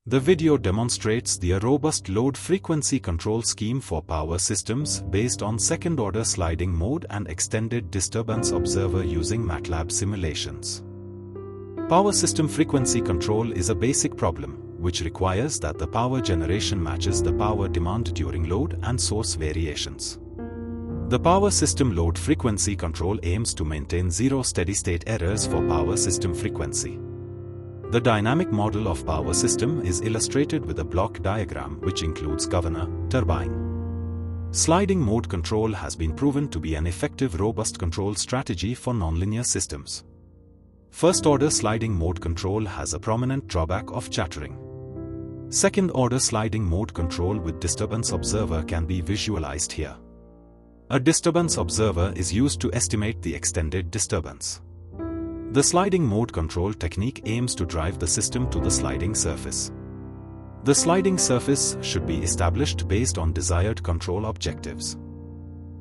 The video demonstrates the robust load frequency control scheme for power systems based on second-order sliding mode and extended disturbance observer using MATLAB simulations. Power system frequency control is a basic problem, which requires that the power generation matches the power demand during load and source variations. The power system load frequency control aims to maintain zero steady-state errors for power system frequency. The dynamic model of power system is illustrated with a block diagram which includes governor, turbine. Sliding mode control has been proven to be an effective robust control strategy for nonlinear systems. First-order sliding mode control has a prominent drawback of chattering. Second-order sliding mode control with disturbance observer can be visualized here. A disturbance observer is used to estimate the extended disturbance. The sliding mode control technique aims to drive the system to the sliding surface. The sliding surface should be established based on desired control objectives.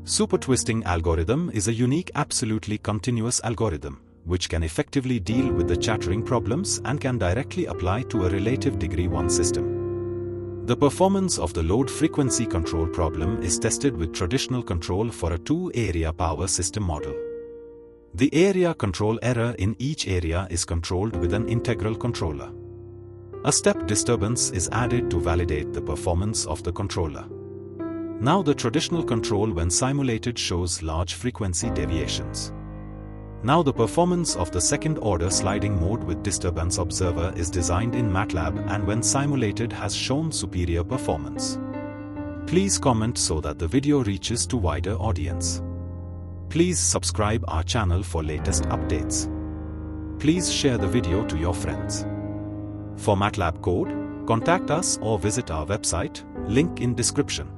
Supertwisting algorithm is a unique absolutely continuous algorithm, which can effectively deal with the chattering problems and can directly apply to a relative degree 1 system. The performance of the load frequency control problem is tested with traditional control for a two-area power system model. The area control error in each area is controlled with an integral controller. A step disturbance is added to validate the performance of the controller. Now the traditional control when simulated shows large frequency deviations. Now the performance of the second-order sliding mode with disturbance observer is designed in MATLAB and when simulated has shown superior performance. Please comment so that the video reaches to wider audience. Please subscribe our channel for latest updates. Please share the video to your friends. For MATLAB code, contact us or visit our website, link in description.